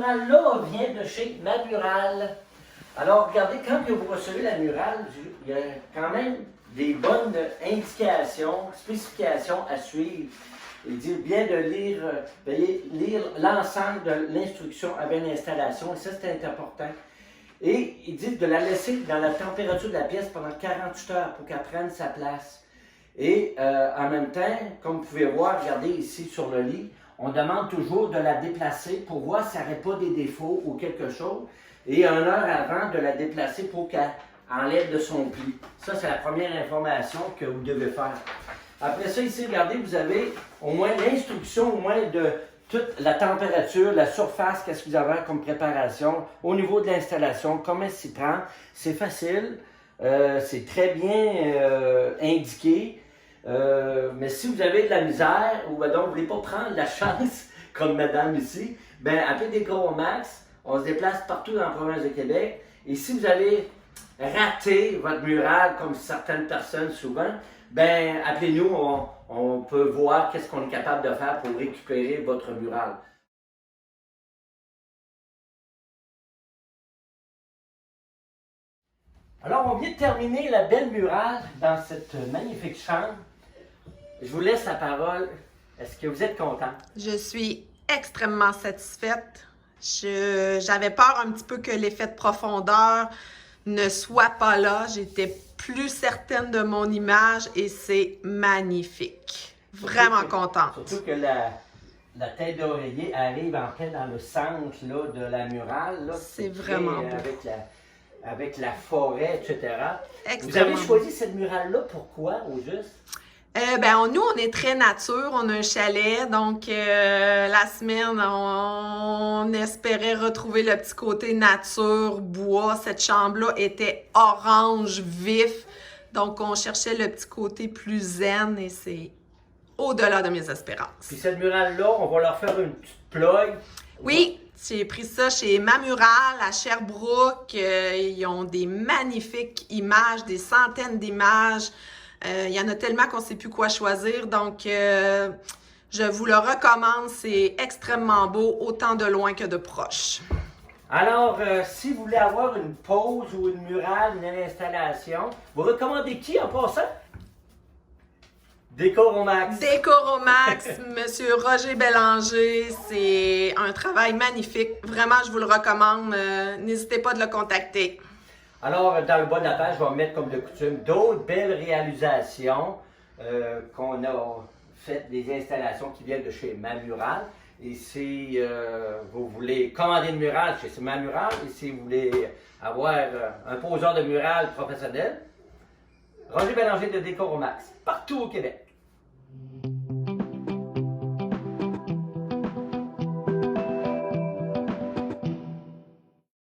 murale-là vient de chez Mamural. Alors, regardez, quand vous recevez la murale, il y a quand même des bonnes indications, spécifications à suivre. Il dit bien de lire l'ensemble de l'instruction avant l'installation, et ça c'est important. Et il dit de la laisser dans la température de la pièce pendant 48 heures pour qu'elle prenne sa place. Et en même temps, comme vous pouvez voir, regardez ici sur le lit, on demande toujours de la déplacer pour voir s'il n'y aurait pas des défauts ou quelque chose. Et 1 heure avant, de la déplacer pour qu'elle enlève de son pli. Ça, c'est la première information que vous devez faire. Après ça, ici, regardez, vous avez au moins l'instruction, au moins de toute la température, la surface, qu'est-ce que vous avez comme préparation, au niveau de l'installation, comment s'y prend. C'est facile, c'est très bien indiqué. Mais si vous avez de la misère, ou donc vous ne voulez pas prendre la chance, comme madame ici, bien, appelez Décoromax. On se déplace partout dans la province de Québec. Et si vous avez raté votre mural, comme certaines personnes souvent, ben appelez-nous, on peut voir qu'est-ce qu'on est capable de faire pour récupérer votre mural. Alors, on vient de terminer la belle murale dans cette magnifique chambre. Je vous laisse la parole. Est-ce que vous êtes content? Je suis extrêmement satisfaite. J'avais peur un petit peu que l'effet de profondeur ne soit pas là. J'étais plus certaine de mon image et c'est magnifique. Vraiment contente. Surtout que la tête d'oreiller arrive en plein dans le centre là, de la murale. C'est vraiment beau. Avec la forêt, etc. Vous Extrêmement avez choisi cette murale-là, pourquoi, au juste? Nous, on est très nature, on a un chalet, donc la semaine, on espérait retrouver le petit côté nature, bois. Cette chambre-là était orange vif, donc on cherchait le petit côté plus zen et c'est au-delà de mes espérances. Puis cette murale-là, on va leur faire une petite plug. Oui, j'ai pris ça chez Mamural à Sherbrooke. Ils ont des magnifiques images, des centaines d'images. Il y en a tellement qu'on ne sait plus quoi choisir. Donc, je vous le recommande. C'est extrêmement beau, autant de loin que de proche. Alors, si vous voulez avoir une pause ou une murale, une installation, vous recommandez qui en passant? Décoromax. Décoromax, Monsieur Roger Bélanger, c'est un travail magnifique. Vraiment, je vous le recommande. N'hésitez pas de le contacter. Alors, dans le bas de la page, je vais mettre comme de coutume d'autres belles réalisations qu'on a faites, des installations qui viennent de chez Mamural. Et si vous voulez commander une murale chez Mamural, et si vous voulez avoir un poseur de murale professionnel, Roger Bélanger de Décoromax, partout au Québec.